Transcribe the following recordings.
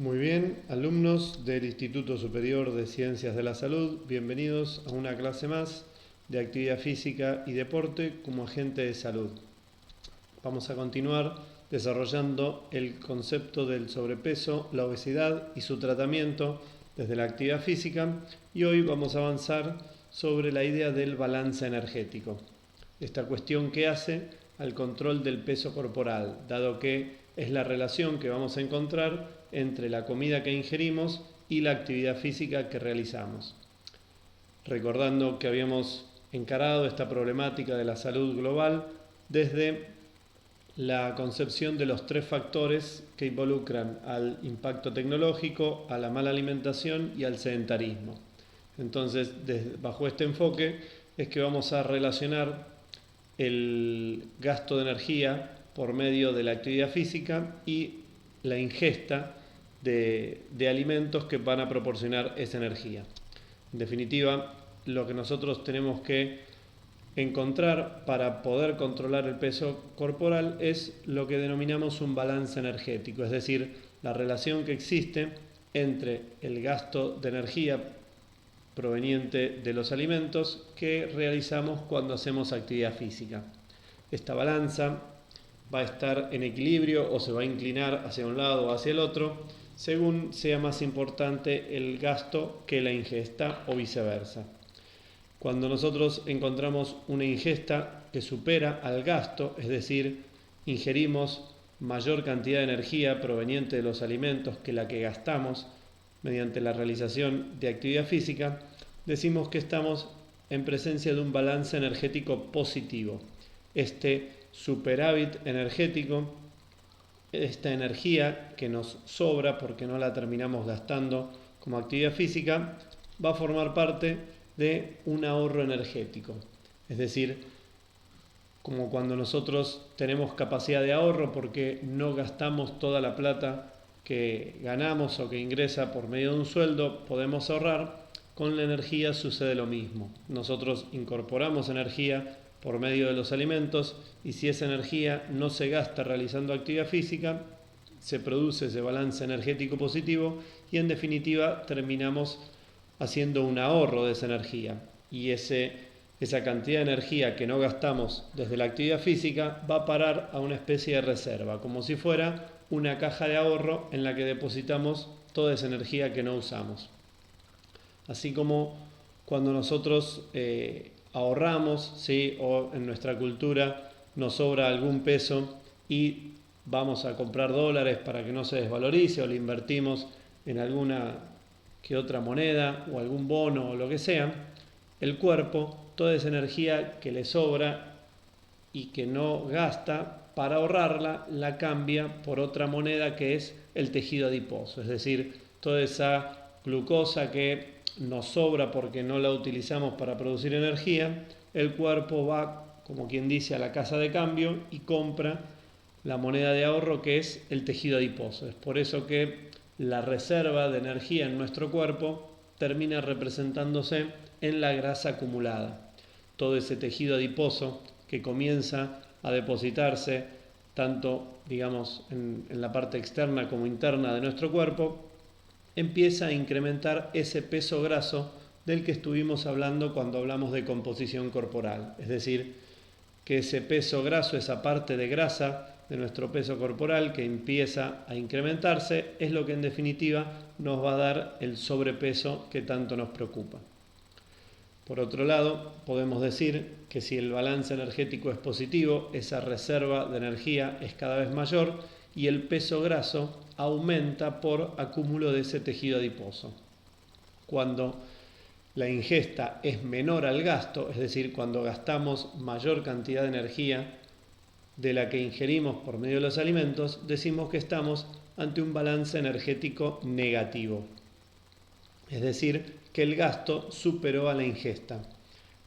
Muy bien, alumnos del Instituto Superior de Ciencias de la Salud, bienvenidos a una clase más de actividad física y deporte como agente de salud. Vamos a continuar desarrollando el concepto del sobrepeso, la obesidad y su tratamiento desde la actividad física, y hoy vamos a avanzar sobre la idea del balance energético. Esta cuestión que hace al control del peso corporal, dado que es la relación que vamos a encontrar entre la comida que ingerimos y la actividad física que realizamos. Recordando que habíamos encarado esta problemática de la salud global desde la concepción de los tres factores que involucran al impacto tecnológico, a la mala alimentación y al sedentarismo. Entonces, bajo este enfoque es que vamos a relacionar el gasto de energía por medio de la actividad física y la ingesta de alimentos que van a proporcionar esa energía. En definitiva, lo que nosotros tenemos que encontrar para poder controlar el peso corporal es lo que denominamos un balance energético, es decir, la relación que existe entre el gasto de energía proveniente de los alimentos que realizamos cuando hacemos actividad física. Esta balanza va a estar en equilibrio o se va a inclinar hacia un lado o hacia el otro según sea más importante el gasto que la ingesta o viceversa. Cuando nosotros encontramos una ingesta que supera al gasto, es decir, ingerimos mayor cantidad de energía proveniente de los alimentos que la que gastamos mediante la realización de actividad física, decimos que estamos en presencia de un balance energético positivo. Este superávit energético, esta energía que nos sobra porque no la terminamos gastando como actividad física, va a formar parte de un ahorro energético. Es decir, como cuando nosotros tenemos capacidad de ahorro porque no gastamos toda la plata que ganamos o que ingresa por medio de un sueldo, podemos ahorrar. Con la energía sucede lo mismo. Nosotros incorporamos energía por medio de los alimentos y si esa energía no se gasta realizando actividad física, se produce ese balance energético positivo y en definitiva terminamos haciendo un ahorro de esa energía y esa cantidad de energía que no gastamos desde la actividad física va a parar a una especie de reserva, como si fuera una caja de ahorro en la que depositamos toda esa energía que no usamos. Así como cuando nosotros ahorramos, ¿sí? O en nuestra cultura nos sobra algún peso y vamos a comprar dólares para que no se desvalorice o lo invertimos en alguna que otra moneda o algún bono o lo que sea, el cuerpo, toda esa energía que le sobra y que no gasta, para ahorrarla, la cambia por otra moneda que es el tejido adiposo, es decir, toda esa glucosa que nos sobra porque no la utilizamos para producir energía, el cuerpo va, como quien dice, a la casa de cambio y compra la moneda de ahorro que es el tejido adiposo. Es por eso que la reserva de energía en nuestro cuerpo termina representándose en la grasa acumulada. Todo ese tejido adiposo que comienza a depositarse tanto, digamos, en la parte externa como interna de nuestro cuerpo, empieza a incrementar ese peso graso del que estuvimos hablando cuando hablamos de composición corporal. Es decir, que ese peso graso, esa parte de grasa de nuestro peso corporal que empieza a incrementarse, es lo que en definitiva nos va a dar el sobrepeso que tanto nos preocupa. Por otro lado, podemos decir que si el balance energético es positivo, esa reserva de energía es cada vez mayor y el peso graso aumenta por acúmulo de ese tejido adiposo. Cuando la ingesta es menor al gasto, es decir, cuando gastamos mayor cantidad de energía de la que ingerimos por medio de los alimentos, decimos que estamos ante un balance energético negativo. Es decir, que el gasto superó a la ingesta.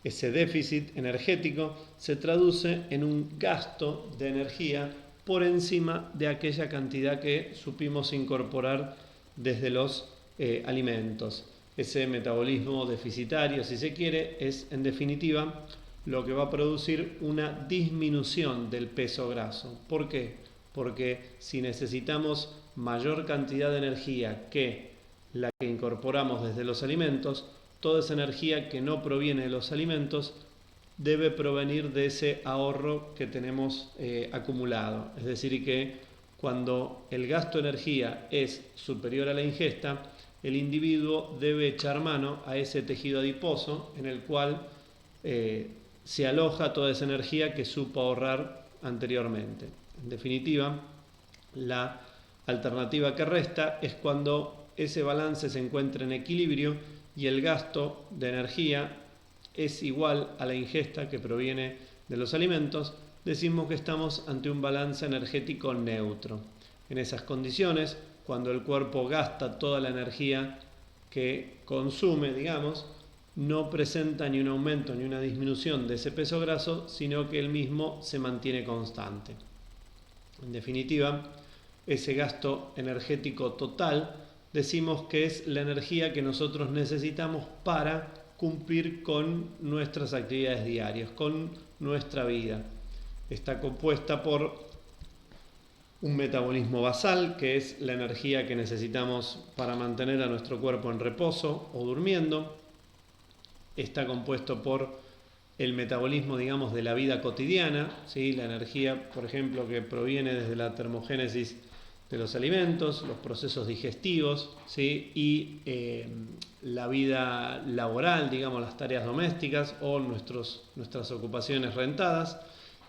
Ese déficit energético se traduce en un gasto de energía por encima de aquella cantidad que supimos incorporar desde los alimentos. Ese metabolismo deficitario, si se quiere, es en definitiva lo que va a producir una disminución del peso graso. ¿Por qué? Porque si necesitamos mayor cantidad de energía que la que incorporamos desde los alimentos, toda esa energía que no proviene de los alimentos debe provenir de ese ahorro que tenemos acumulado. Es decir, que cuando el gasto de energía es superior a la ingesta, el individuo debe echar mano a ese tejido adiposo en el cual se aloja toda esa energía que supo ahorrar anteriormente. En definitiva, la alternativa que resta es cuando ese balance se encuentra en equilibrio y el gasto de energía es igual a la ingesta que proviene de los alimentos, decimos que estamos ante un balance energético neutro. En esas condiciones, cuando el cuerpo gasta toda la energía que consume, digamos, no presenta ni un aumento ni una disminución de ese peso graso, sino que el mismo se mantiene constante. En definitiva, ese gasto energético total decimos que es la energía que nosotros necesitamos para cumplir con nuestras actividades diarias, con nuestra vida. Está compuesta por un metabolismo basal, que es la energía que necesitamos para mantener a nuestro cuerpo en reposo o durmiendo. Está compuesto por el metabolismo, digamos, de la vida cotidiana, ¿sí? La energía, por ejemplo, que proviene desde la termogénesis de los alimentos, los procesos digestivos, ¿sí? Y la vida laboral, digamos, las tareas domésticas o nuestras ocupaciones rentadas,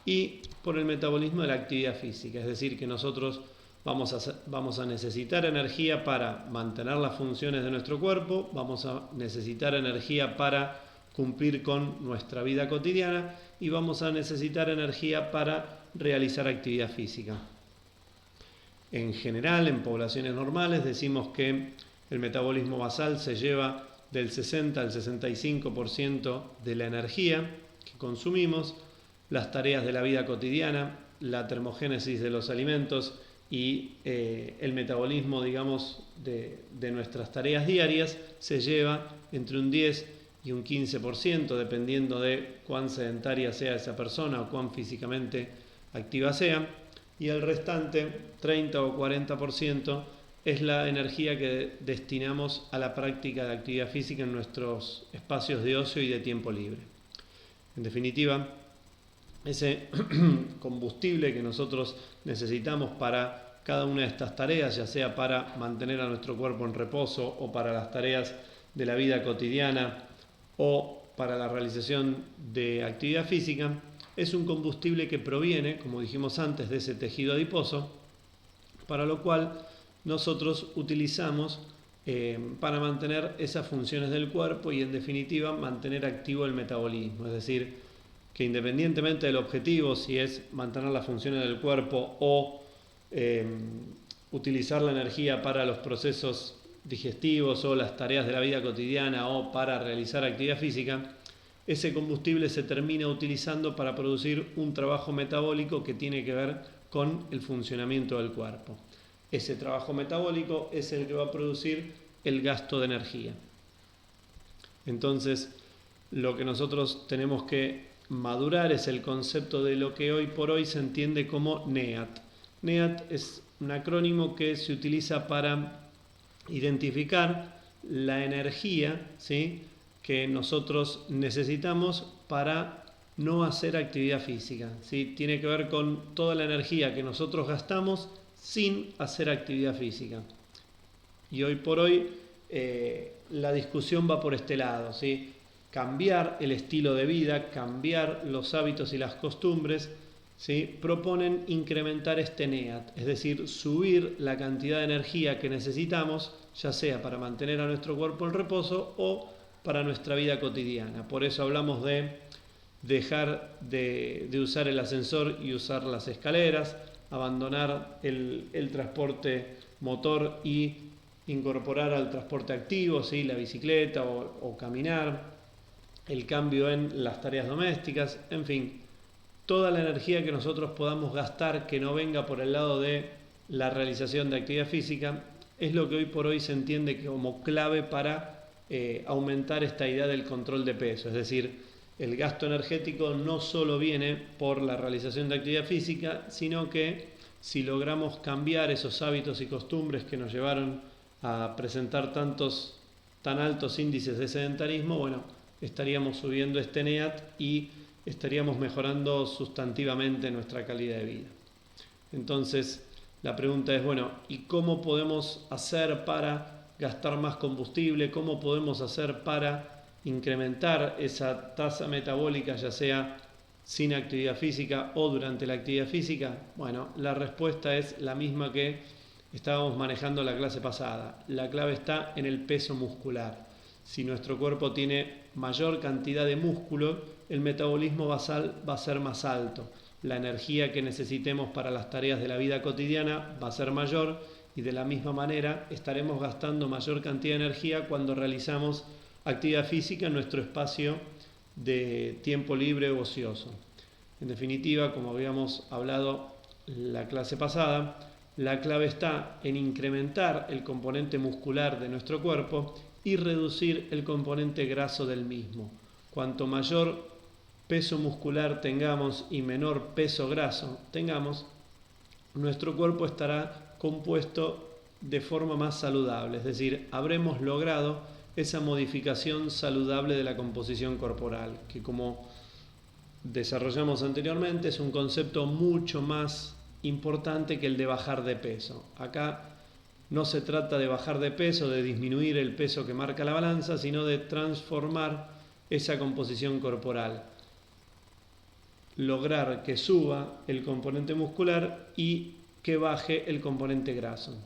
y por el metabolismo de la actividad física, es decir, que nosotros vamos a necesitar energía para mantener las funciones de nuestro cuerpo, vamos a necesitar energía para cumplir con nuestra vida cotidiana y vamos a necesitar energía para realizar actividad física. En general, en poblaciones normales, decimos que el metabolismo basal se lleva del 60 al 65% de la energía que consumimos. Las tareas de la vida cotidiana, la termogénesis de los alimentos y el metabolismo, digamos, de nuestras tareas diarias se lleva entre un 10 y un 15%, dependiendo de cuán sedentaria sea esa persona o cuán físicamente activa sea, y el restante 30 o 40% es la energía que destinamos a la práctica de actividad física en nuestros espacios de ocio y de tiempo libre. En definitiva, ese combustible que nosotros necesitamos para cada una de estas tareas, ya sea para mantener a nuestro cuerpo en reposo o para las tareas de la vida cotidiana o para la realización de actividad física, es un combustible que proviene, como dijimos antes, de ese tejido adiposo, para lo cual nosotros utilizamos para mantener esas funciones del cuerpo y, en definitiva, mantener activo el metabolismo. Es decir, que independientemente del objetivo, si es mantener las funciones del cuerpo o utilizar la energía para los procesos digestivos o las tareas de la vida cotidiana o para realizar actividad física, ese combustible se termina utilizando para producir un trabajo metabólico que tiene que ver con el funcionamiento del cuerpo. Ese trabajo metabólico es el que va a producir el gasto de energía. Entonces, lo que nosotros tenemos que madurar es el concepto de lo que hoy por hoy se entiende como NEAT. NEAT es un acrónimo que se utiliza para identificar la energía, ¿sí?, que nosotros necesitamos para no hacer actividad física, ¿sí? Tiene que ver con toda la energía que nosotros gastamos sin hacer actividad física. Y hoy por hoy la discusión va por este lado, ¿sí? Cambiar el estilo de vida, cambiar los hábitos y las costumbres, ¿sí?, proponen incrementar este NEAT, es decir, subir la cantidad de energía que necesitamos, ya sea para mantener a nuestro cuerpo en reposo o para nuestra vida cotidiana. Por eso hablamos de dejar de usar el ascensor y usar las escaleras, abandonar el transporte motor y incorporar al transporte activo, ¿sí?, la bicicleta o caminar, el cambio en las tareas domésticas, en fin, toda la energía que nosotros podamos gastar que no venga por el lado de la realización de actividad física es lo que hoy por hoy se entiende como clave para aumentar esta idea del control de peso. Es decir, el gasto energético no solo viene por la realización de actividad física, sino que si logramos cambiar esos hábitos y costumbres que nos llevaron a presentar tan altos índices de sedentarismo, bueno, estaríamos subiendo este NEAT y estaríamos mejorando sustantivamente nuestra calidad de vida. Entonces, la pregunta es, bueno, ¿y cómo podemos hacer para gastar más combustible? ¿Cómo podemos hacer para incrementar esa tasa metabólica, ya sea sin actividad física o durante la actividad física? Bueno, la respuesta es la misma que estábamos manejando la clase pasada. La clave está en el peso muscular. Si nuestro cuerpo tiene mayor cantidad de músculo, el metabolismo basal va a ser más alto. La energía que necesitemos para las tareas de la vida cotidiana va a ser mayor y de la misma manera estaremos gastando mayor cantidad de energía cuando realizamos actividad física en nuestro espacio de tiempo libre o ocioso. En definitiva, como habíamos hablado la clase pasada, la clave está en incrementar el componente muscular de nuestro cuerpo y reducir el componente graso del mismo. Cuanto mayor peso muscular tengamos y menor peso graso tengamos, nuestro cuerpo estará compuesto de forma más saludable, es decir, habremos logrado esa modificación saludable de la composición corporal, que como desarrollamos anteriormente es un concepto mucho más importante que el de bajar de peso. Acá no se trata de bajar de peso, de disminuir el peso que marca la balanza, sino de transformar esa composición corporal, lograr que suba el componente muscular y que baje el componente graso.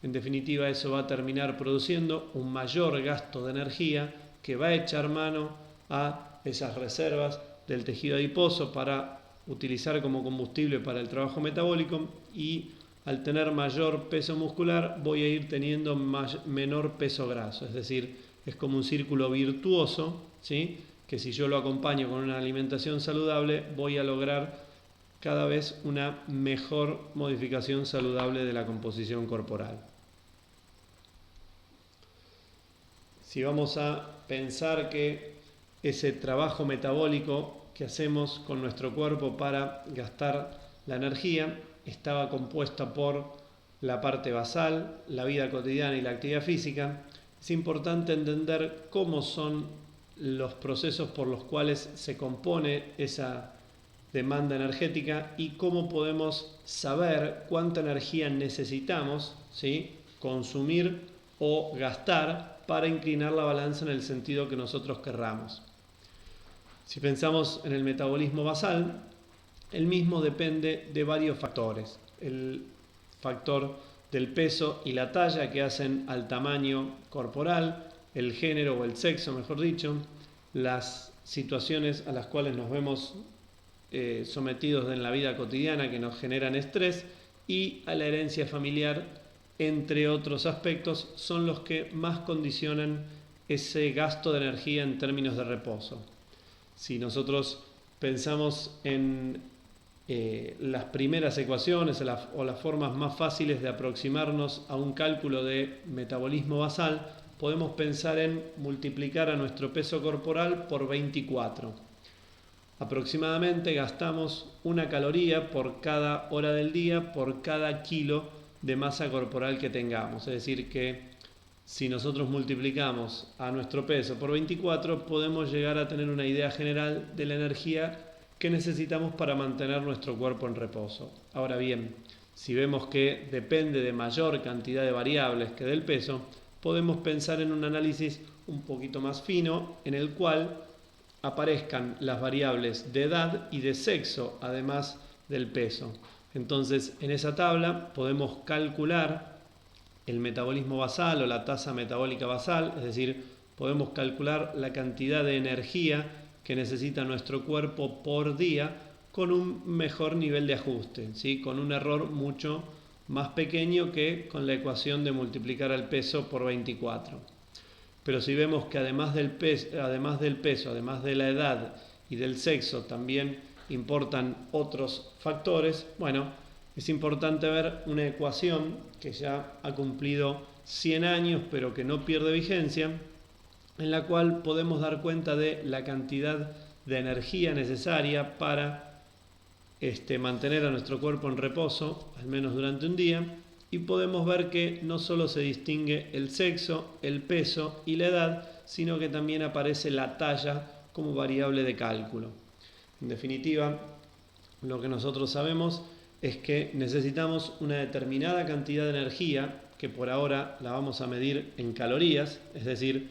En definitiva, eso va a terminar produciendo un mayor gasto de energía que va a echar mano a esas reservas del tejido adiposo para utilizar como combustible para el trabajo metabólico, y al tener mayor peso muscular voy a ir teniendo menor peso graso. Es decir, es como un círculo virtuoso, ¿sí?, que si yo lo acompaño con una alimentación saludable voy a lograr cada vez una mejor modificación saludable de la composición corporal. Si vamos a pensar que ese trabajo metabólico que hacemos con nuestro cuerpo para gastar la energía estaba compuesta por la parte basal, la vida cotidiana y la actividad física, es importante entender cómo son los procesos por los cuales se compone esa demanda energética y cómo podemos saber cuánta energía necesitamos, ¿sí?, consumir o gastar para inclinar la balanza en el sentido que nosotros querramos. Si pensamos en el metabolismo basal, el mismo depende de varios factores. El factor del peso y la talla que hacen al tamaño corporal, el género o el sexo, mejor dicho, las situaciones a las cuales nos vemos sometidos en la vida cotidiana que nos generan estrés, y a la herencia familiar, entre otros aspectos, son los que más condicionan ese gasto de energía en términos de reposo. Si nosotros pensamos en las primeras ecuaciones o las formas más fáciles de aproximarnos a un cálculo de metabolismo basal, podemos pensar en multiplicar a nuestro peso corporal por 24. Aproximadamente gastamos 1 caloría por cada hora del día por cada kilo de masa corporal que tengamos. Es decir, que si nosotros multiplicamos a nuestro peso por 24, podemos llegar a tener una idea general de la energía que necesitamos para mantener nuestro cuerpo en reposo. Ahora bien, si vemos que depende de mayor cantidad de variables que del peso, podemos pensar en un análisis un poquito más fino, en el cual aparezcan las variables de edad y de sexo, además del peso. Entonces, en esa tabla podemos calcular el metabolismo basal o la tasa metabólica basal, es decir, podemos calcular la cantidad de energía que necesita nuestro cuerpo por día con un mejor nivel de ajuste, ¿sí?, con un error mucho más pequeño que con la ecuación de multiplicar el peso por 24. Pero si vemos que además del peso, además de la edad y del sexo, también importan otros factores, bueno, es importante ver una ecuación que ya ha cumplido 100 años, pero que no pierde vigencia, en la cual podemos dar cuenta de la cantidad de energía necesaria para mantener a nuestro cuerpo en reposo, al menos durante un día, y podemos ver que no solo se distingue el sexo, el peso y la edad, sino que también aparece la talla como variable de cálculo. En definitiva, lo que nosotros sabemos es que necesitamos una determinada cantidad de energía, que por ahora la vamos a medir en calorías, es decir,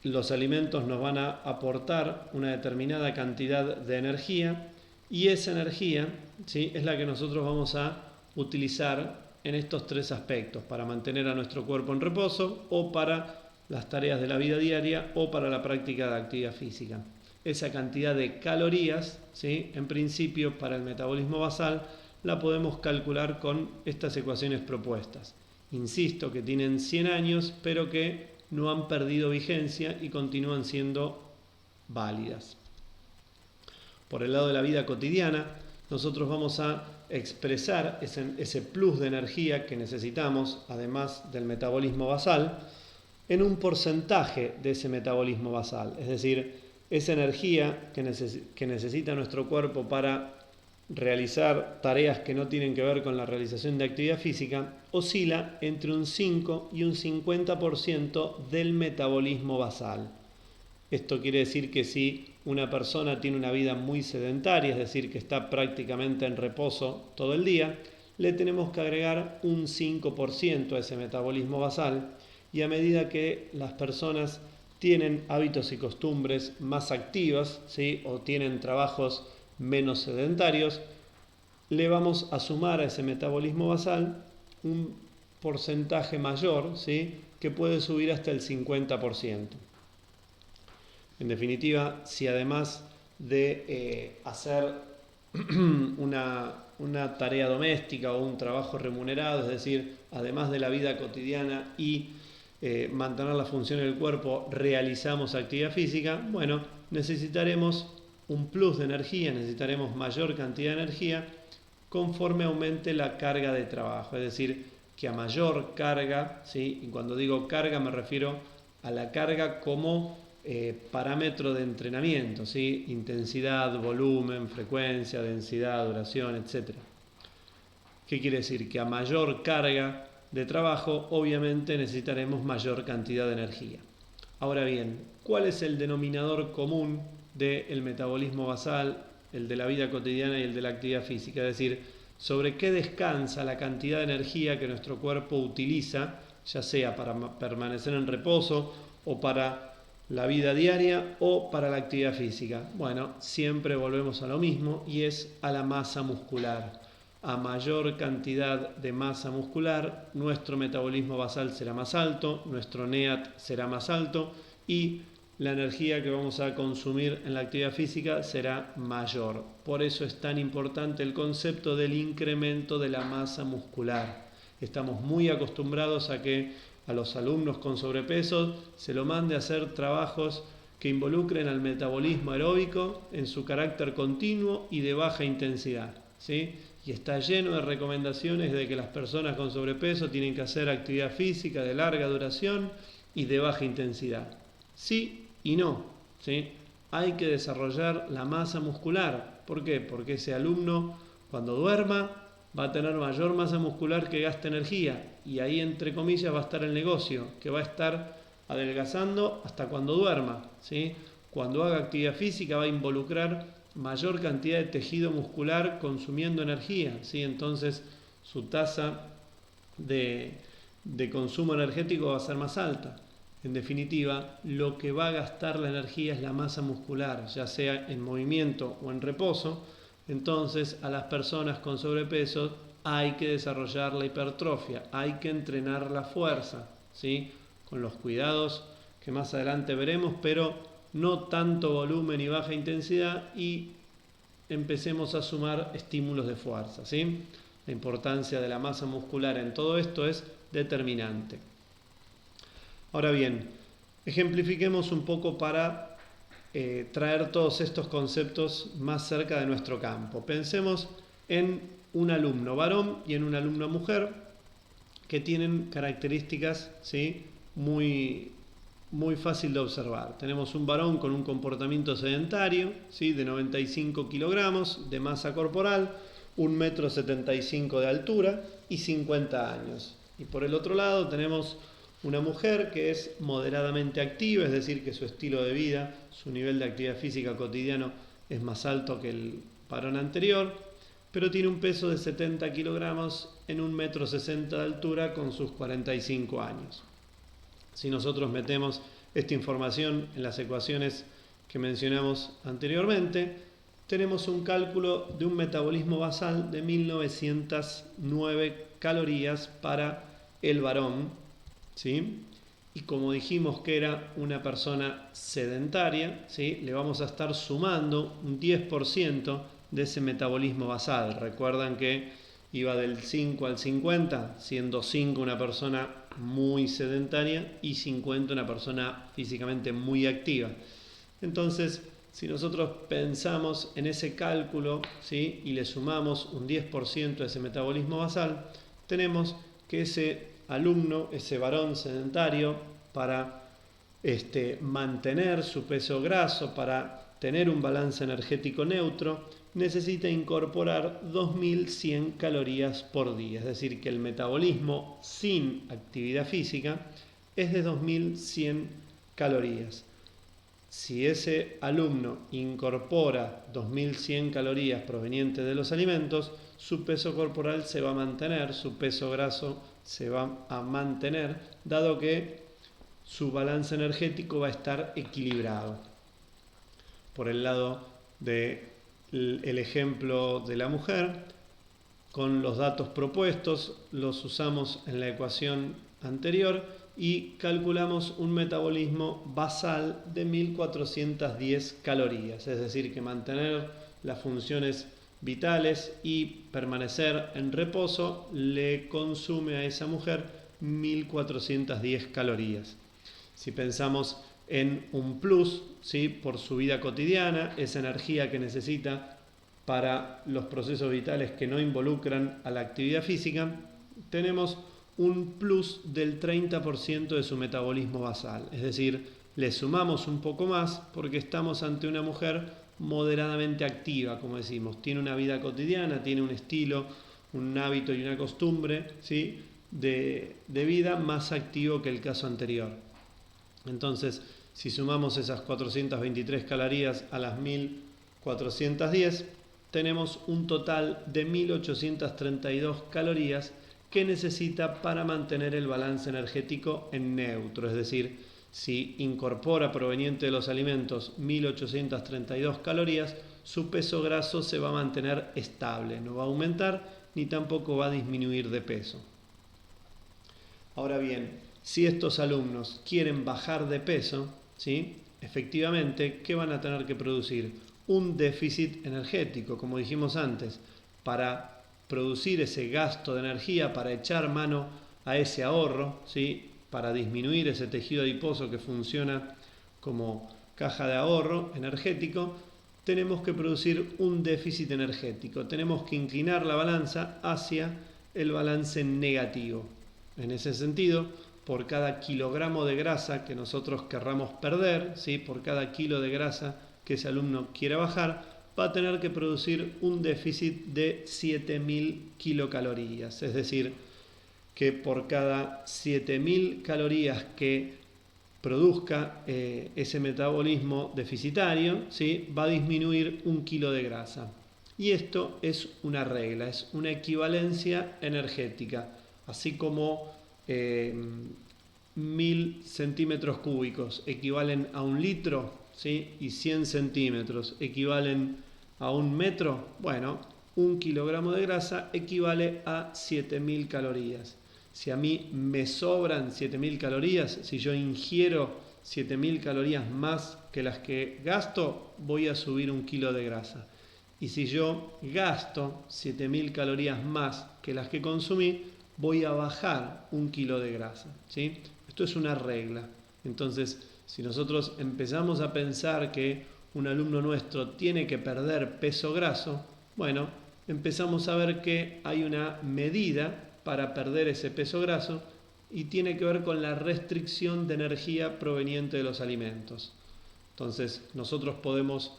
los alimentos nos van a aportar una determinada cantidad de energía, y esa energía, ¿sí?, es la que nosotros vamos a utilizar en estos tres aspectos, para mantener a nuestro cuerpo en reposo, o para las tareas de la vida diaria, o para la práctica de actividad física. Esa cantidad de calorías, ¿sí?, en principio para el metabolismo basal, la podemos calcular con estas ecuaciones propuestas. Insisto que tienen 100 años, pero que no han perdido vigencia y continúan siendo válidas. Por el lado de la vida cotidiana, nosotros vamos a expresar ese plus de energía que necesitamos, además del metabolismo basal, en un porcentaje de ese metabolismo basal. Es decir, esa energía que necesita nuestro cuerpo para realizar tareas que no tienen que ver con la realización de actividad física oscila entre un 5 y un 50% del metabolismo basal. Esto quiere decir que si una persona tiene una vida muy sedentaria, es decir, que está prácticamente en reposo todo el día, le tenemos que agregar un 5% a ese metabolismo basal, y a medida que las personas tienen hábitos y costumbres más activas, ¿sí?, o tienen trabajos menos sedentarios, le vamos a sumar a ese metabolismo basal un porcentaje mayor, ¿sí?, que puede subir hasta el 50%. En definitiva, si además de hacer una tarea doméstica o un trabajo remunerado, es decir, además de la vida cotidiana y mantener la función del cuerpo, realizamos actividad física, bueno, necesitaremos un plus de energía, necesitaremos mayor cantidad de energía conforme aumente la carga de trabajo. Es decir, que a mayor carga, ¿sí?, y cuando digo carga me refiero a la carga como parámetro de entrenamiento, ¿sí?, intensidad, volumen, frecuencia, densidad, duración, etc. ¿Qué quiere decir? Que a mayor carga de trabajo, obviamente necesitaremos mayor cantidad de energía. Ahora bien, ¿cuál es el denominador común del metabolismo basal, el de la vida cotidiana y el de la actividad física? Es decir, ¿sobre qué descansa la cantidad de energía que nuestro cuerpo utiliza, ya sea para permanecer en reposo o para la vida diaria o para la actividad física? Bueno, siempre volvemos a lo mismo, y es a la masa muscular. A mayor cantidad de masa muscular, nuestro metabolismo basal será más alto, nuestro NEAT será más alto, y la energía que vamos a consumir en la actividad física será mayor. Por eso es tan importante el concepto del incremento de la masa muscular. Estamos muy acostumbrados a que a los alumnos con sobrepeso se lo mande a hacer trabajos que involucren al metabolismo aeróbico en su carácter continuo y de baja intensidad, ¿sí? Y está lleno de recomendaciones de que las personas con sobrepeso tienen que hacer actividad física de larga duración y de baja intensidad. Sí y no, ¿sí? Hay que desarrollar la masa muscular. ¿Por qué? Porque ese alumno, cuando duerma, va a tener mayor masa muscular que gaste energía, y ahí, entre comillas, va a estar el negocio, que va a estar adelgazando hasta cuando duerma, ¿sí? Cuando haga actividad física va a involucrar mayor cantidad de tejido muscular consumiendo energía, ¿sí? Entonces su tasa de consumo energético va a ser más alta. En definitiva, lo que va a gastar la energía es la masa muscular, ya sea en movimiento o en reposo. Entonces, a las personas con sobrepeso hay que desarrollar la hipertrofia, hay que entrenar la fuerza, ¿sí?, con los cuidados que más adelante veremos, pero no tanto volumen y baja intensidad, y empecemos a sumar estímulos de fuerza, ¿sí? La importancia de la masa muscular en todo esto es determinante. Ahora bien, ejemplifiquemos un poco para traer todos estos conceptos más cerca de nuestro campo. Pensemos en un alumno varón y en una alumna mujer que tienen características, ¿sí?, muy muy fácil de observar. Tenemos un varón con un comportamiento sedentario, ¿sí? De 95 kilogramos de masa corporal, 1,75 m de altura y 50 años. Y por el otro lado tenemos una mujer que es moderadamente activa, es decir, que su estilo de vida, su nivel de actividad física cotidiano es más alto que el varón anterior, pero tiene un peso de 70 kilogramos en 1,60 m de altura con sus 45 años. Si nosotros metemos esta información en las ecuaciones que mencionamos anteriormente, tenemos un cálculo de un metabolismo basal de 1909 calorías para el varón, ¿sí? Y como dijimos que era una persona sedentaria, ¿sí? Le vamos a estar sumando un 10% de ese metabolismo basal. Recuerdan que iba del 5 al 50, siendo 5 una persona muy sedentaria y 50 una persona físicamente muy activa. Entonces, si nosotros pensamos en ese cálculo, ¿sí? Y le sumamos un 10% de ese metabolismo basal, tenemos que ese alumno, ese varón sedentario, para mantener su peso graso, para tener un balance energético neutro, necesita incorporar 2.100 calorías por día. Es decir, que el metabolismo sin actividad física es de 2.100 calorías. Si ese alumno incorpora 2.100 calorías provenientes de los alimentos, su peso corporal se va a mantener, su peso graso se va a mantener, dado que su balance energético va a estar equilibrado. Por el lado del ejemplo de la mujer, con los datos propuestos, los usamos en la ecuación anterior y calculamos un metabolismo basal de 1.410 calorías, es decir, que mantener las funciones vitales y permanecer en reposo le consume a esa mujer 1.410 calorías. Si pensamos en un plus, ¿sí? Por su vida cotidiana, esa energía que necesita para los procesos vitales que no involucran a la actividad física, tenemos un plus del 30% de su metabolismo basal. Es decir, le sumamos un poco más porque estamos ante una mujer moderadamente activa, como decimos. Tiene una vida cotidiana, tiene un estilo, un hábito y una costumbre, ¿sí? de vida más activo que el caso anterior. Entonces, si sumamos esas 423 calorías a las 1.410, tenemos un total de 1.832 calorías que necesita para mantener el balance energético en neutro. Es decir, si incorpora proveniente de los alimentos 1.832 calorías, su peso graso se va a mantener estable, no va a aumentar ni tampoco va a disminuir de peso. Ahora bien, si estos alumnos quieren bajar de peso, ¿sí? Efectivamente, ¿qué van a tener que producir? Un déficit energético, como dijimos antes, para producir ese gasto de energía, para echar mano a ese ahorro, ¿sí? Para disminuir ese tejido adiposo que funciona como caja de ahorro energético, tenemos que producir un déficit energético, tenemos que inclinar la balanza hacia el balance negativo. En ese sentido, por cada kilogramo de grasa que nosotros querramos perder, ¿sí? Por cada kilo de grasa que ese alumno quiera bajar, va a tener que producir un déficit de 7.000 kilocalorías. Es decir, que por cada 7.000 calorías que produzca ese metabolismo deficitario, ¿sí? Va a disminuir 1 kilo de grasa. Y esto es una regla, es una equivalencia energética, así como 1.000 centímetros cúbicos equivalen a 1 litro, ¿sí? Y 100 centímetros equivalen a 1 metro. Bueno, 1 kilogramo de grasa equivale a 7.000 calorías. Si a mí me sobran 7.000 calorías, si yo ingiero 7.000 calorías más que las que gasto, voy a subir 1 kilo de grasa. Y si yo gasto 7.000 calorías más que las que consumí, voy a bajar 1 kilo de grasa, ¿sí? Esto es una regla. Entonces, si nosotros empezamos a pensar que un alumno nuestro tiene que perder peso graso, bueno, empezamos a ver que hay una medida para perder ese peso graso y tiene que ver con la restricción de energía proveniente de los alimentos. Entonces, nosotros podemos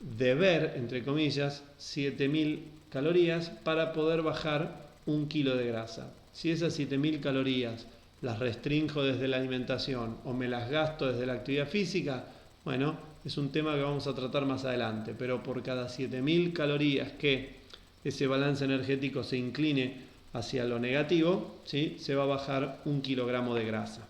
deber, entre comillas, 7.000 calorías para poder bajar 1 kilo de grasa. Si esas 7.000 calorías las restringo desde la alimentación o me las gasto desde la actividad física, bueno, es un tema que vamos a tratar más adelante, pero por cada 7.000 calorías que ese balance energético se incline hacia lo negativo, ¿sí?, se va a bajar 1 kilogramo de grasa.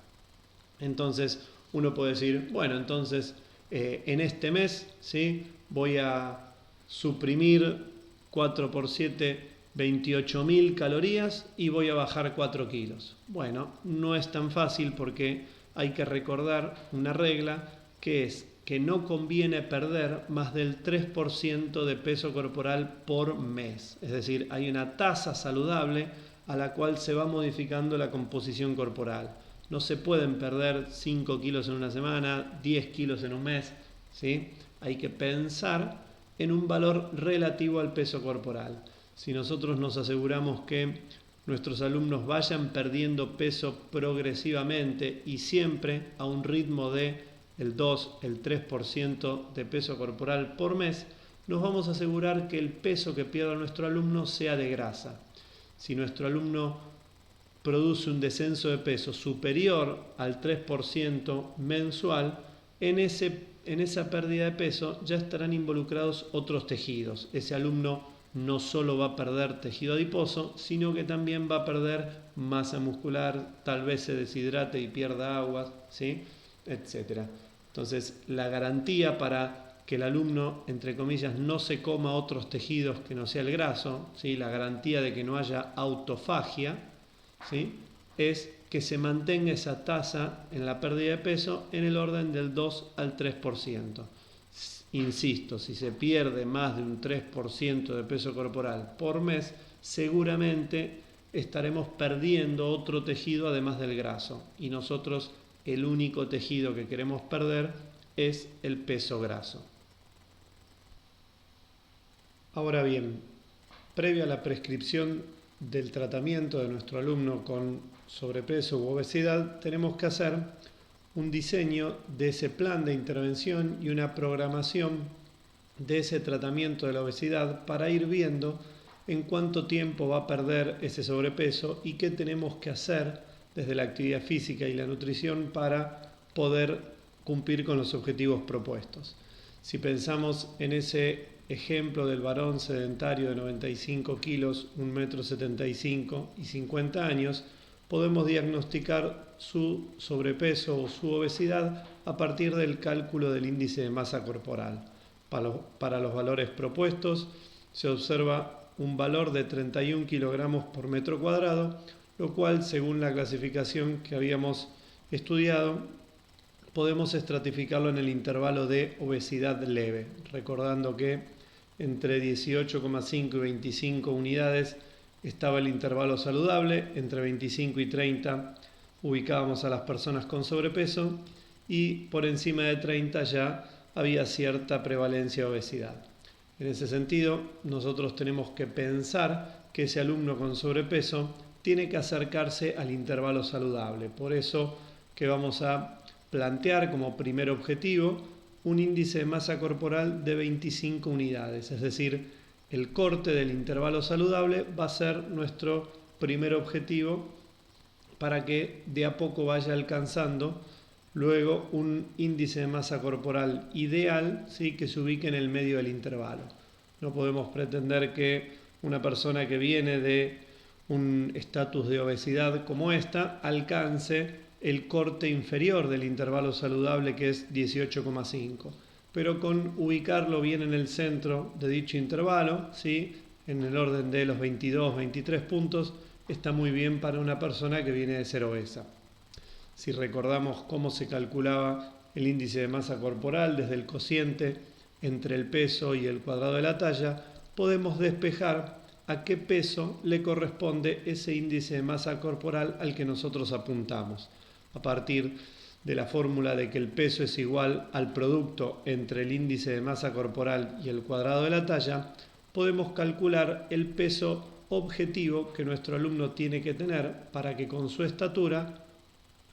Entonces uno puede decir, bueno, entonces en este mes, ¿sí?, voy a suprimir 4 por 7, 28.000 calorías y voy a bajar 4 kilos. Bueno, no es tan fácil porque hay que recordar una regla que es que no conviene perder más del 3% de peso corporal por mes. Es decir, hay una tasa saludable a la cual se va modificando la composición corporal. No se pueden perder 5 kilos en una semana, 10 kilos en un mes, ¿sí? Hay que pensar en un valor relativo al peso corporal. Si nosotros nos aseguramos que nuestros alumnos vayan perdiendo peso progresivamente y siempre a un ritmo de el 2, el 3% de peso corporal por mes, nos vamos a asegurar que el peso que pierda nuestro alumno sea de grasa. Si nuestro alumno produce un descenso de peso superior al 3% mensual, en esa pérdida de peso ya estarán involucrados otros tejidos. Ese alumno no solo va a perder tejido adiposo, sino que también va a perder masa muscular, tal vez se deshidrate y pierda agua, ¿sí?, etcétera. Entonces, la garantía para que el alumno, entre comillas, no se coma otros tejidos que no sea el graso, ¿sí?, la garantía de que no haya autofagia, ¿sí?, es que se mantenga esa tasa en la pérdida de peso en el orden del 2 al 3%. Insisto, si se pierde más de un 3% de peso corporal por mes, seguramente estaremos perdiendo otro tejido además del graso. Y nosotros el único tejido que queremos perder es el peso graso. Ahora bien, previo a la prescripción del tratamiento de nuestro alumno con sobrepeso u obesidad, tenemos que hacer un diseño de ese plan de intervención y una programación de ese tratamiento de la obesidad para ir viendo en cuánto tiempo va a perder ese sobrepeso y qué tenemos que hacer desde la actividad física y la nutrición para poder cumplir con los objetivos propuestos. Si pensamos en ese ejemplo del varón sedentario de 95 kilos, 1,75 m y 50 años, podemos diagnosticar su sobrepeso o su obesidad a partir del cálculo del índice de masa corporal. Para los valores propuestos se observa un valor de 31 kilogramos por metro cuadrado, lo cual, según la clasificación que habíamos estudiado, podemos estratificarlo en el intervalo de obesidad leve, recordando que entre 18,5 y 25 unidades estaba el intervalo saludable, entre 25 y 30 ubicábamos a las personas con sobrepeso y por encima de 30 ya había cierta prevalencia de obesidad. En ese sentido, nosotros tenemos que pensar que ese alumno con sobrepeso tiene que acercarse al intervalo saludable. Por eso que vamos a plantear como primer objetivo un índice de masa corporal de 25 unidades, es decir, el corte del intervalo saludable va a ser nuestro primer objetivo para que de a poco vaya alcanzando luego un índice de masa corporal ideal, ¿sí?, que se ubique en el medio del intervalo. No podemos pretender que una persona que viene de un estatus de obesidad como esta alcance el corte inferior del intervalo saludable, que es 18,5. Pero con ubicarlo bien en el centro de dicho intervalo, ¿sí?, en el orden de los 22, 23 puntos, está muy bien para una persona que viene de ser obesa. Si recordamos cómo se calculaba el índice de masa corporal desde el cociente entre el peso y el cuadrado de la talla, podemos despejar a qué peso le corresponde ese índice de masa corporal al que nosotros apuntamos. A partir de la fórmula de que el peso es igual al producto entre el índice de masa corporal y el cuadrado de la talla, podemos calcular el peso objetivo que nuestro alumno tiene que tener para que con su estatura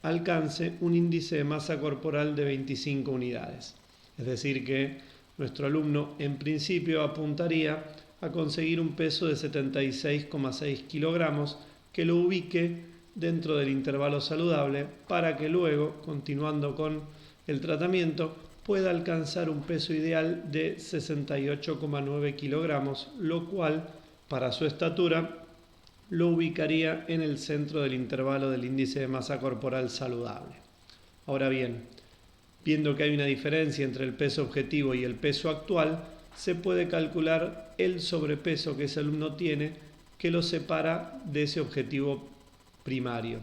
alcance un índice de masa corporal de 25 unidades. Es decir que nuestro alumno en principio apuntaría a conseguir un peso de 76,6 kilogramos que lo ubique dentro del intervalo saludable para que luego, continuando con el tratamiento, pueda alcanzar un peso ideal de 68,9 kilogramos, lo cual para su estatura lo ubicaría en el centro del intervalo del índice de masa corporal saludable. Ahora bien, viendo que hay una diferencia entre el peso objetivo y el peso actual, se puede calcular el sobrepeso que ese alumno tiene que lo separa de ese objetivo primario.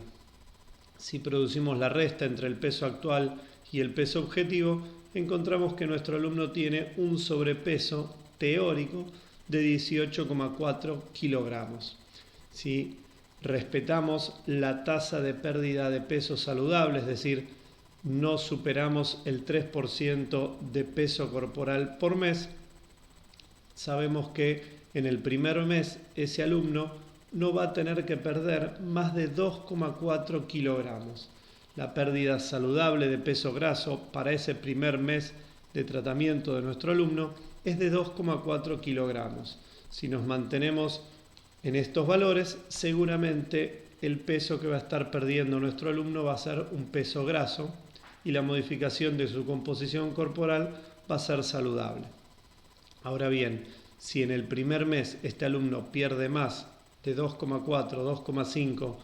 Si producimos la resta entre el peso actual y el peso objetivo, encontramos que nuestro alumno tiene un sobrepeso teórico de 18,4 kilogramos. Si respetamos la tasa de pérdida de peso saludable, es decir, no superamos el 3% de peso corporal por mes, sabemos que en el primer mes ese alumno no va a tener que perder más de 2,4 kilogramos. La pérdida saludable de peso graso para ese primer mes de tratamiento de nuestro alumno es de 2,4 kilogramos. Si nos mantenemos en estos valores, seguramente el peso que va a estar perdiendo nuestro alumno va a ser un peso graso y la modificación de su composición corporal va a ser saludable. Ahora bien, si en el primer mes este alumno pierde más de 2,4, 2,5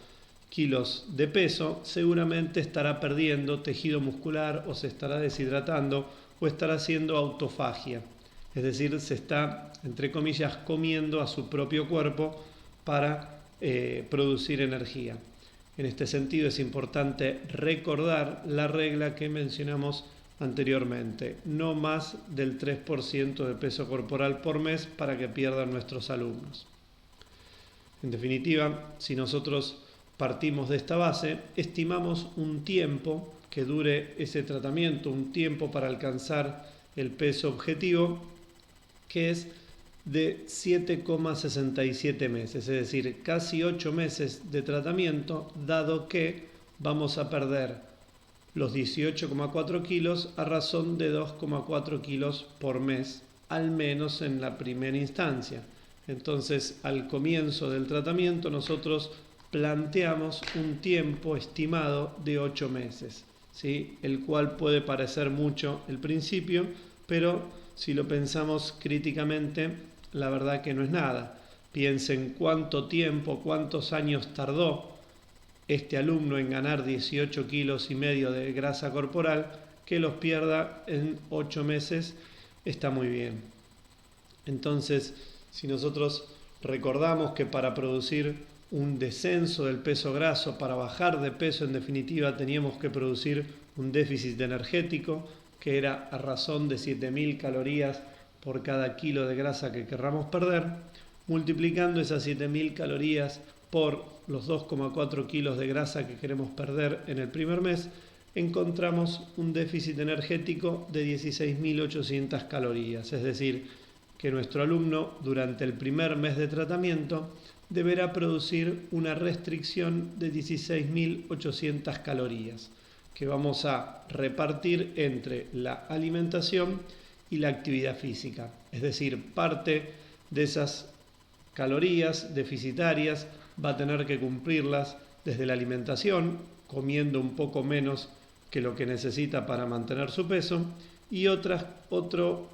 kilos de peso, seguramente estará perdiendo tejido muscular o se estará deshidratando o estará haciendo autofagia. Es decir, se está, entre comillas, comiendo a su propio cuerpo para producir energía. En este sentido es importante recordar la regla que mencionamos anteriormente, no más del 3% de peso corporal por mes para que pierdan nuestros alumnos. En definitiva, si nosotros partimos de esta base, estimamos un tiempo que dure ese tratamiento, un tiempo para alcanzar el peso objetivo, que es de 7,67 meses, es decir, casi 8 meses de tratamiento, dado que vamos a perder los 18,4 kilos a razón de 2,4 kilos por mes, al menos en la primera instancia. Entonces, al comienzo del tratamiento, nosotros planteamos un tiempo estimado de 8 meses, ¿sí? El cual puede parecer mucho al principio, pero si lo pensamos críticamente, la verdad que no es nada. Piensen cuánto tiempo, cuántos años tardó este alumno en ganar 18 kilos y medio de grasa corporal, que los pierda en 8 meses está muy bien. Entonces, si nosotros recordamos que para producir un descenso del peso graso, para bajar de peso en definitiva, teníamos que producir un déficit energético que era a razón de 7.000 calorías por cada kilo de grasa que querramos perder, multiplicando esas 7.000 calorías por los 2,4 kilos de grasa que queremos perder en el primer mes, encontramos un déficit energético de 16.800 calorías, es decir, que nuestro alumno durante el primer mes de tratamiento deberá producir una restricción de 16.800 calorías que vamos a repartir entre la alimentación y la actividad física. Es decir, parte de esas calorías deficitarias va a tener que cumplirlas desde la alimentación, comiendo un poco menos que lo que necesita para mantener su peso, y otro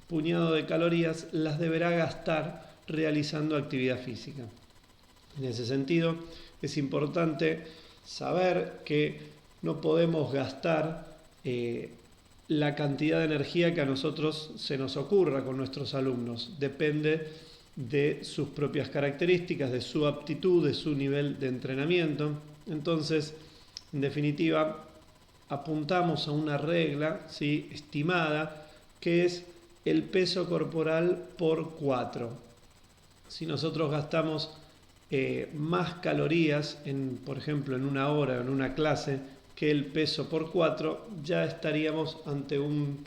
puñado de calorías las deberá gastar realizando actividad física. En ese sentido, es importante saber que no podemos gastar la cantidad de energía que a nosotros se nos ocurra con nuestros alumnos. Depende de sus propias características, de su aptitud, de su nivel de entrenamiento. Entonces, en definitiva, apuntamos a una regla, ¿sí?, estimada, que es el peso corporal por 4. Si nosotros gastamos más calorías, por ejemplo, en una hora o en una clase, que el peso por 4, ya estaríamos ante un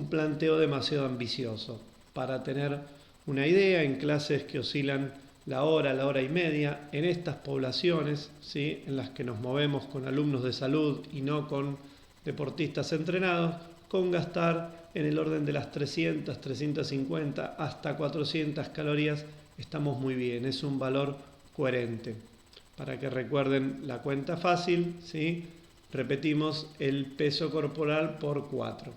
planteo demasiado ambicioso. Para tener una idea, en clases que oscilan la hora y media, en estas poblaciones, ¿sí?, en las que nos movemos con alumnos de salud y no con deportistas entrenados, con gastar en el orden de las 300, 350 hasta 400 calorías, estamos muy bien, es un valor coherente. Para que recuerden la cuenta fácil, ¿sí?, repetimos el peso corporal por 4.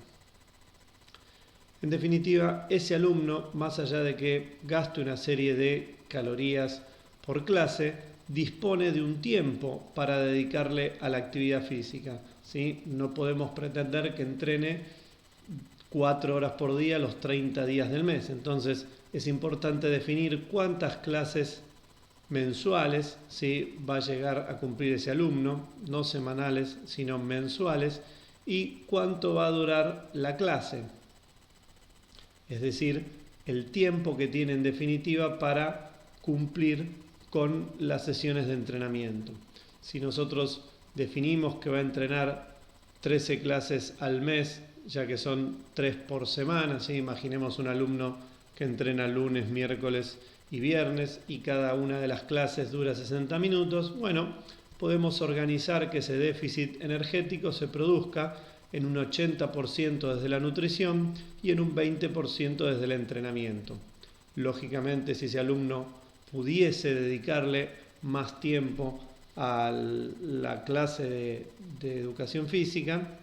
En definitiva, ese alumno, más allá de que gaste una serie de calorías por clase, dispone de un tiempo para dedicarle a la actividad física, ¿sí? No podemos pretender que entrene 4 horas por día los 30 días del mes. Entonces, es importante definir cuántas clases mensuales, ¿sí?, va a llegar a cumplir ese alumno, no semanales, sino mensuales, y cuánto va a durar la clase. Es decir, el tiempo que tiene en definitiva para cumplir con las sesiones de entrenamiento. Si nosotros definimos que va a entrenar 13 clases al mes, ya que son 3 por semana, ¿sí? Imaginemos un alumno que entrena lunes, miércoles y viernes y cada una de las clases dura 60 minutos, bueno, podemos organizar que ese déficit energético se produzca en un 80% desde la nutrición y en un 20% desde el entrenamiento. Lógicamente, si ese alumno pudiese dedicarle más tiempo a la clase de educación física,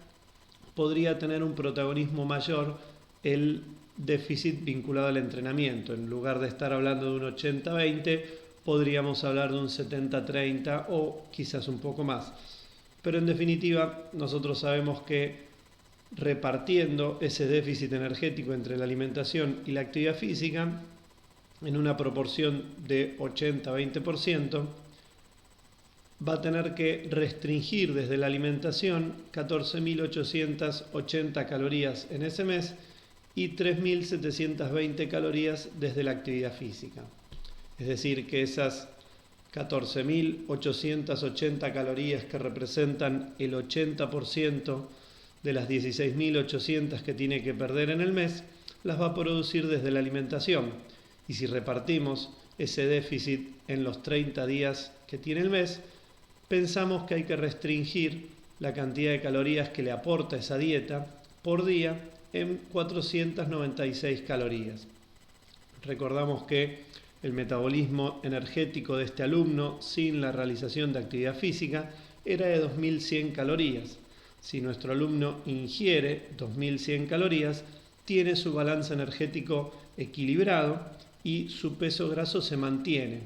podría tener un protagonismo mayor el déficit vinculado al entrenamiento. En lugar de estar hablando de un 80-20, podríamos hablar de un 70-30 o quizás un poco más. Pero en definitiva, nosotros sabemos que repartiendo ese déficit energético entre la alimentación y la actividad física en una proporción de 80-20%, va a tener que restringir desde la alimentación 14.880 calorías en ese mes y 3.720 calorías desde la actividad física. Es decir, que esas 14.880 calorías que representan el 80% de las 16.800 que tiene que perder en el mes, las va a producir desde la alimentación. Y si repartimos ese déficit en los 30 días que tiene el mes, pensamos que hay que restringir la cantidad de calorías que le aporta esa dieta por día en 496 calorías. Recordamos que el metabolismo energético de este alumno sin la realización de actividad física era de 2.100 calorías. Si nuestro alumno ingiere 2.100 calorías, tiene su balance energético equilibrado y su peso graso se mantiene.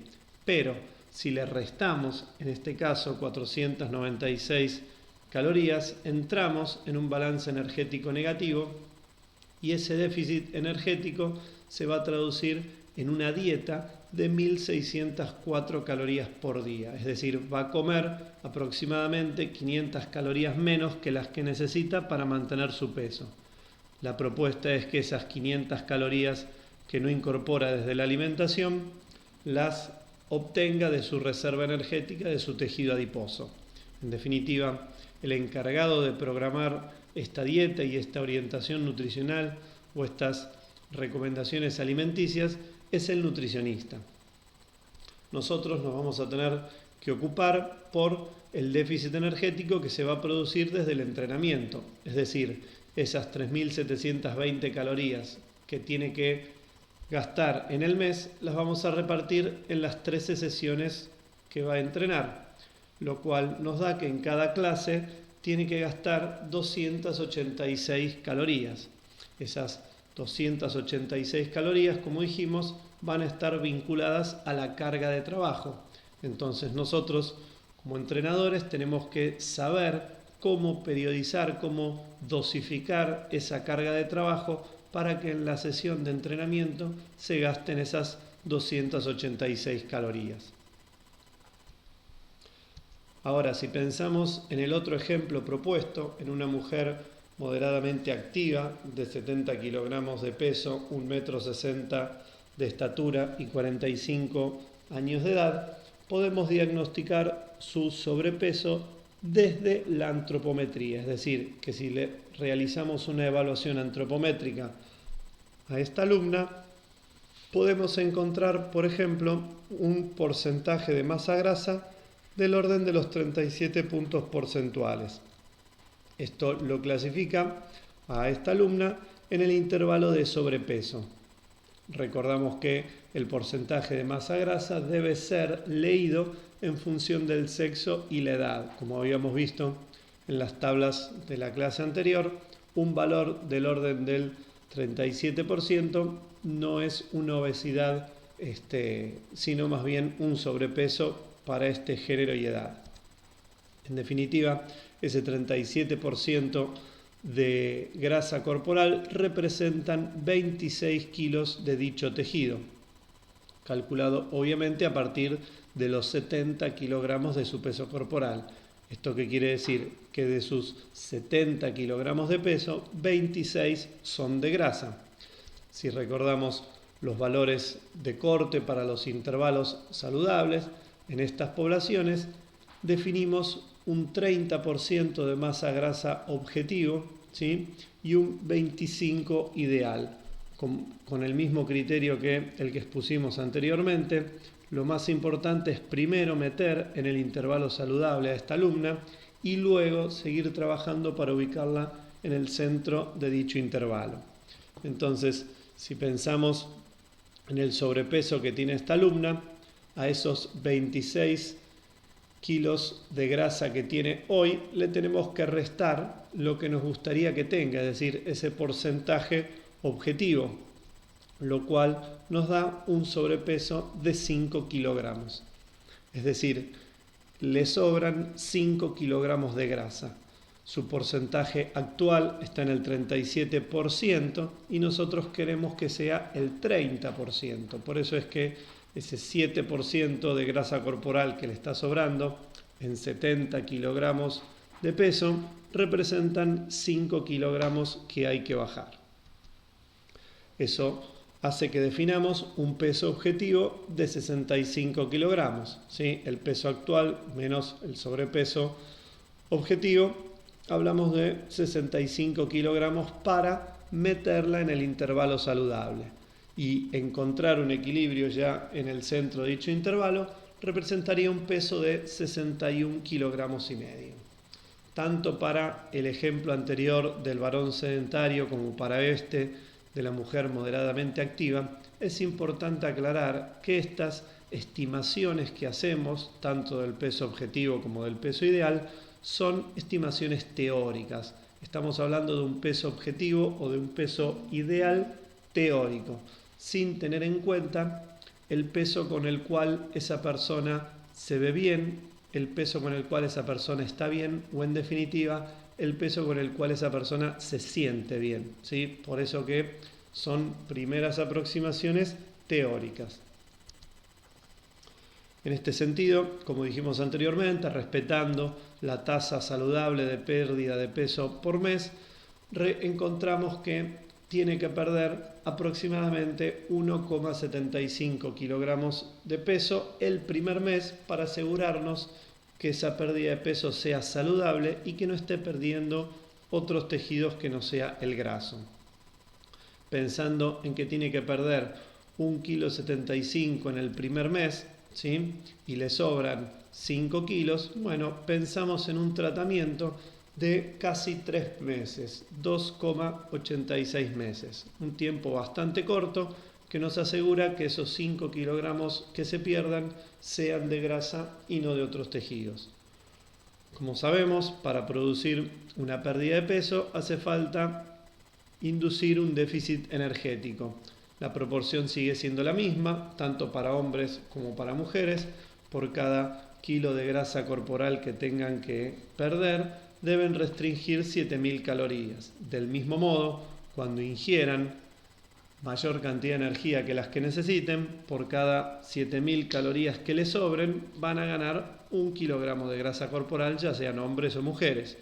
Pero si le restamos, en este caso, 496 calorías, entramos en un balance energético negativo y ese déficit energético se va a traducir en una dieta de 1.604 calorías por día. Es decir, va a comer aproximadamente 500 calorías menos que las que necesita para mantener su peso. La propuesta es que esas 500 calorías que no incorpora desde la alimentación las obtenga de su reserva energética, de su tejido adiposo. En definitiva, el encargado de programar esta dieta y esta orientación nutricional o estas recomendaciones alimenticias es el nutricionista. Nosotros nos vamos a tener que ocupar por el déficit energético que se va a producir desde el entrenamiento, es decir, esas 3.720 calorías que tiene que gastar en el mes, las vamos a repartir en las 13 sesiones que va a entrenar, lo cual nos da que en cada clase tiene que gastar 286 calorías. Esas 286 calorías, como dijimos, van a estar vinculadas a la carga de trabajo. Entonces nosotros, como entrenadores, tenemos que saber cómo periodizar, cómo dosificar esa carga de trabajo para que en la sesión de entrenamiento se gasten esas 286 calorías. Ahora, si pensamos en el otro ejemplo propuesto, en una mujer moderadamente activa, de 70 kilogramos de peso, 1,60 m de estatura y 45 años de edad, podemos diagnosticar su sobrepeso desde la antropometría. Es decir, que si le realizamos una evaluación antropométrica a esta alumna, podemos encontrar, por ejemplo, un porcentaje de masa grasa del orden de los 37 puntos porcentuales. Esto lo clasifica a esta alumna en el intervalo de sobrepeso. Recordamos que el porcentaje de masa grasa debe ser leído en función del sexo y la edad. Como habíamos visto en las tablas de la clase anterior, un valor del orden del 37% no es una obesidad, sino más bien un sobrepeso para este género y edad. En definitiva, ese 37% de grasa corporal representan 26 kilos de dicho tejido, calculado obviamente a partir de los 70 kilogramos de su peso corporal. ¿Esto qué quiere decir? Que de sus 70 kilogramos de peso, 26 son de grasa. Si recordamos los valores de corte para los intervalos saludables, en estas poblaciones definimos un 30% de masa grasa objetivo, ¿sí? Y un 25% ideal. Con el mismo criterio que el que expusimos anteriormente, lo más importante es primero meter en el intervalo saludable a esta alumna y luego seguir trabajando para ubicarla en el centro de dicho intervalo. Entonces, si pensamos en el sobrepeso que tiene esta alumna, a esos 26 kilos de grasa que tiene hoy, le tenemos que restar lo que nos gustaría que tenga, es decir, ese porcentaje objetivo, lo cual nos da un sobrepeso de 5 kilogramos. Es decir, le sobran 5 kilogramos de grasa. Su porcentaje actual está en el 37% y nosotros queremos que sea el 30%. Por eso es que ese 7% de grasa corporal que le está sobrando en 70 kilogramos de peso representan 5 kilogramos que hay que bajar. Eso hace que definamos un peso objetivo de 65 kilogramos. ¿Sí? El peso actual menos el sobrepeso objetivo, hablamos de 65 kilogramos para meterla en el intervalo saludable. Y encontrar un equilibrio ya en el centro de dicho intervalo representaría un peso de 61 kilogramos y medio. Tanto para el ejemplo anterior del varón sedentario como para este de la mujer moderadamente activa, es importante aclarar que estas estimaciones que hacemos, tanto del peso objetivo como del peso ideal, son estimaciones teóricas. Estamos hablando de un peso objetivo o de un peso ideal teórico, sin tener en cuenta el peso con el cual esa persona se ve bien, el peso con el cual esa persona está bien o, en definitiva, el peso con el cual esa persona se siente bien, ¿sí? Por eso que son primeras aproximaciones teóricas. En este sentido, como dijimos anteriormente, respetando la tasa saludable de pérdida de peso por mes, encontramos que tiene que perder aproximadamente 1,75 kilogramos de peso el primer mes para asegurarnos que esa pérdida de peso sea saludable y que no esté perdiendo otros tejidos que no sea el graso. Pensando en que tiene que perder 1,75 kg en el primer mes, ¿sí? Y le sobran 5 kilos, bueno, pensamos en un tratamiento de casi 3 meses, 2,86 meses, un tiempo bastante corto que nos asegura que esos 5 kilogramos que se pierdan sean de grasa y no de otros tejidos. Como sabemos, para producir una pérdida de peso hace falta inducir un déficit energético. La proporción sigue siendo la misma, tanto para hombres como para mujeres. Por cada kilo de grasa corporal que tengan que perder, deben restringir 7.000 calorías. Del mismo modo, cuando ingieran mayor cantidad de energía que las que necesiten, por cada 7.000 calorías que les sobren, van a ganar 1 kilogramo de grasa corporal, ya sean hombres o mujeres.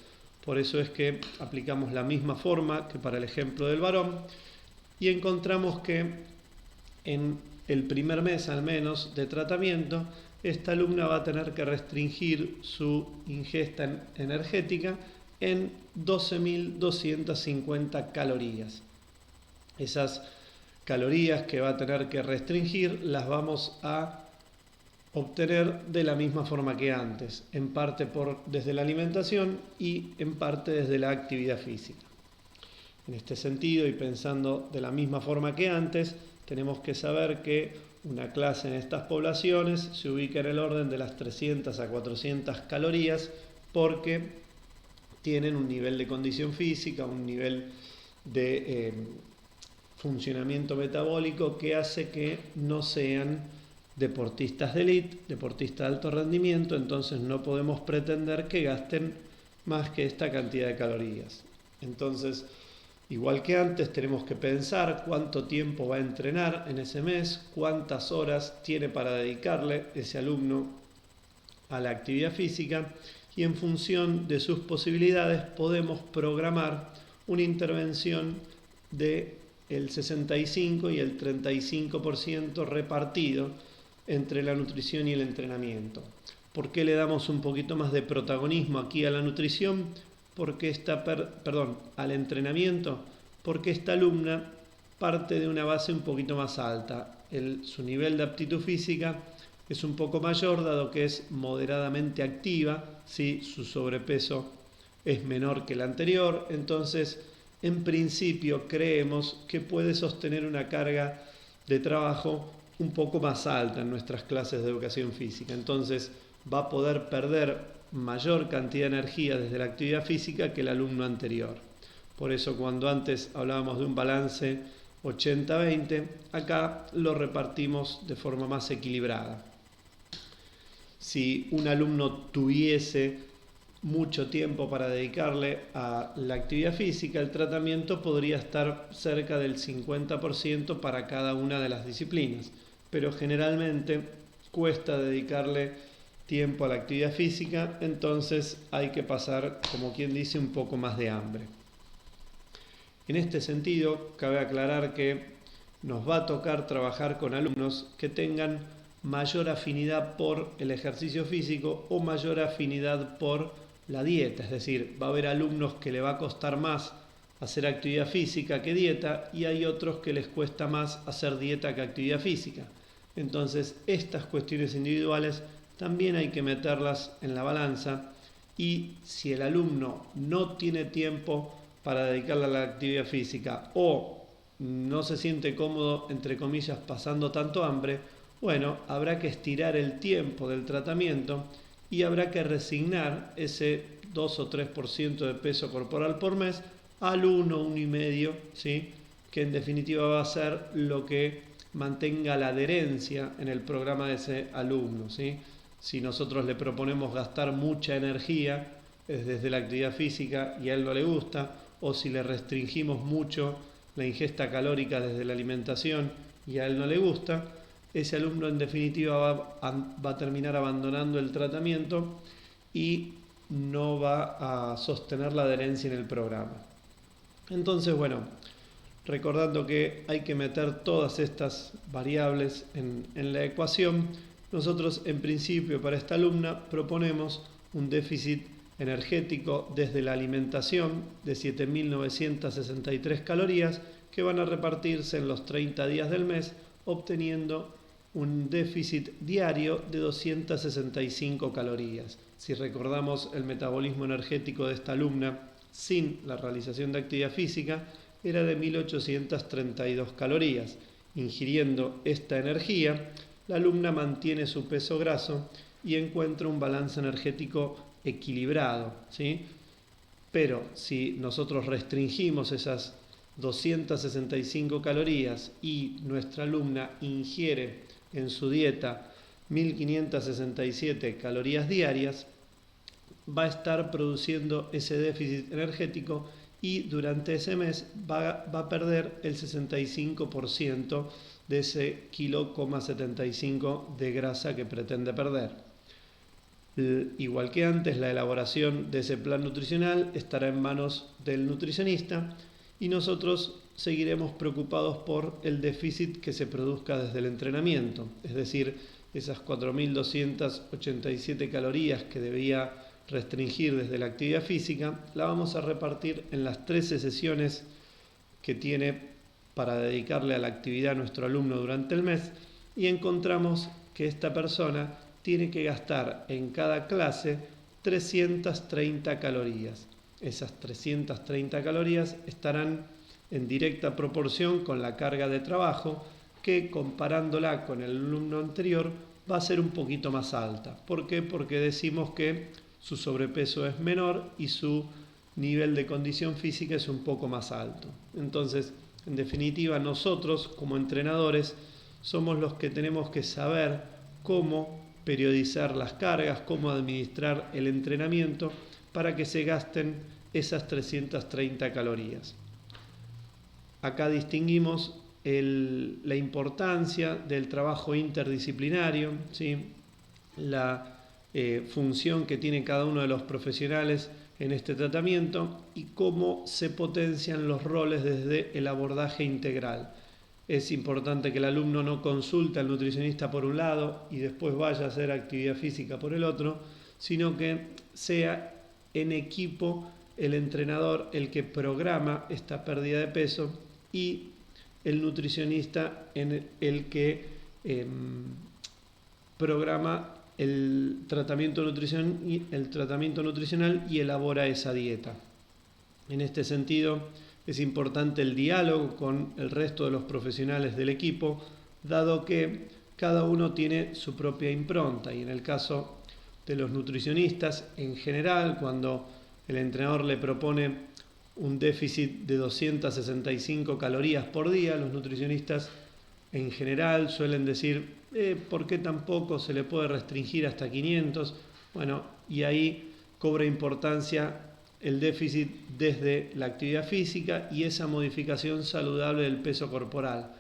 Por eso es que aplicamos la misma forma que para el ejemplo del varón y encontramos que en el primer mes al menos de tratamiento, esta alumna va a tener que restringir su ingesta energética en 12.250 calorías. Esas calorías que va a tener que restringir las vamos a obtener de la misma forma que antes, en parte desde la alimentación y en parte desde la actividad física. En este sentido, y pensando de la misma forma que antes, tenemos que saber que una clase en estas poblaciones se ubica en el orden de las 300 a 400 calorías porque tienen un nivel de condición física, un nivel de funcionamiento metabólico que hace que no sean deportistas de élite, deportistas de alto rendimiento, entonces no podemos pretender que gasten más que esta cantidad de calorías. Entonces, igual que antes, tenemos que pensar cuánto tiempo va a entrenar en ese mes, cuántas horas tiene para dedicarle ese alumno a la actividad física y en función de sus posibilidades podemos programar una intervención de el 65 y el 35% repartido entre la nutrición y el entrenamiento. ¿Por qué le damos un poquito más de protagonismo aquí a la nutrición? Al entrenamiento, porque esta alumna parte de una base un poquito más alta. Su nivel de aptitud física es un poco mayor, dado que es moderadamente activa, ¿sí? Su sobrepeso es menor que el anterior, entonces en principio creemos que puede sostener una carga de trabajo un poco más alta en nuestras clases de educación física. Entonces va a poder perder mayor cantidad de energía desde la actividad física que el alumno anterior. Por eso cuando antes hablábamos de un balance 80-20, acá lo repartimos de forma más equilibrada. Si un alumno tuviese mucho tiempo para dedicarle a la actividad física, el tratamiento podría estar cerca del 50% para cada una de las disciplinas, pero generalmente cuesta dedicarle tiempo a la actividad física, entonces hay que pasar, como quien dice, un poco más de hambre. En este sentido, cabe aclarar que nos va a tocar trabajar con alumnos que tengan mayor afinidad por el ejercicio físico o mayor afinidad por la dieta, es decir, va a haber alumnos que le va a costar más hacer actividad física que dieta y hay otros que les cuesta más hacer dieta que actividad física. Entonces, estas cuestiones individuales también hay que meterlas en la balanza y si el alumno no tiene tiempo para dedicarle a la actividad física o no se siente cómodo, entre comillas, pasando tanto hambre, bueno, habrá que estirar el tiempo del tratamiento y habrá que resignar ese 2 o 3% de peso corporal por mes al 1,5%, ¿sí? Que en definitiva va a ser lo que mantenga la adherencia en el programa de ese alumno, ¿sí? Si nosotros le proponemos gastar mucha energía desde la actividad física y a él no le gusta, o si le restringimos mucho la ingesta calórica desde la alimentación y a él no le gusta, ese alumno en definitiva va a terminar abandonando el tratamiento y no va a sostener la adherencia en el programa. Entonces, bueno, recordando que hay que meter todas estas variables en la ecuación, nosotros en principio para esta alumna proponemos un déficit energético desde la alimentación de 7.963 calorías que van a repartirse en los 30 días del mes, obteniendo un déficit diario de 265 calorías. Si recordamos el metabolismo energético de esta alumna sin la realización de actividad física, era de 1.832 calorías. Ingiriendo esta energía, la alumna mantiene su peso graso y encuentra un balance energético equilibrado, ¿sí? Pero si nosotros restringimos esas 265 calorías y nuestra alumna ingiere en su dieta 1.567 calorías diarias, va a estar produciendo ese déficit energético y durante ese mes va a perder el 65% de ese 1,75 kg de grasa que pretende perder. Igual que antes, la elaboración de ese plan nutricional estará en manos del nutricionista y nosotros seguiremos preocupados por el déficit que se produzca desde el entrenamiento, es decir, esas 4.287 calorías que debía restringir desde la actividad física, la vamos a repartir en las 13 sesiones que tiene para dedicarle a la actividad a nuestro alumno durante el mes y encontramos que esta persona tiene que gastar en cada clase 330 calorías. Esas 330 calorías estarán en directa proporción con la carga de trabajo que, comparándola con el alumno anterior, va a ser un poquito más alta. ¿Por qué? Porque decimos que su sobrepeso es menor y su nivel de condición física es un poco más alto. Entonces, en definitiva, nosotros como entrenadores somos los que tenemos que saber cómo periodizar las cargas, cómo administrar el entrenamiento para que se gasten esas 330 calorías. Acá distinguimos la importancia del trabajo interdisciplinario, ¿sí? La función que tiene cada uno de los profesionales en este tratamiento y cómo se potencian los roles desde el abordaje integral. Es importante que el alumno no consulte al nutricionista por un lado y después vaya a hacer actividad física por el otro, sino que sea en equipo el entrenador el que programa esta pérdida de peso y el nutricionista en el que programa el tratamiento nutricional y elabora esa dieta. En este sentido, es importante el diálogo con el resto de los profesionales del equipo, dado que cada uno tiene su propia impronta y en el caso de los nutricionistas en general, cuando el entrenador le propone un déficit de 265 calorías por día, los nutricionistas en general suelen decir ¿por qué tampoco se le puede restringir hasta 500? Bueno, y ahí cobra importancia el déficit desde la actividad física y esa modificación saludable del peso corporal,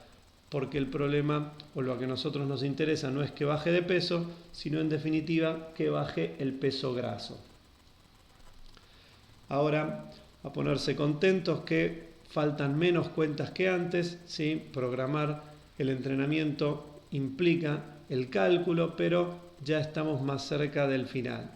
porque el problema o lo que a nosotros nos interesa no es que baje de peso, sino en definitiva que baje el peso graso. Ahora, a ponerse contentos que faltan menos cuentas que antes, ¿sí? Programar el entrenamiento implica el cálculo, pero ya estamos más cerca del final.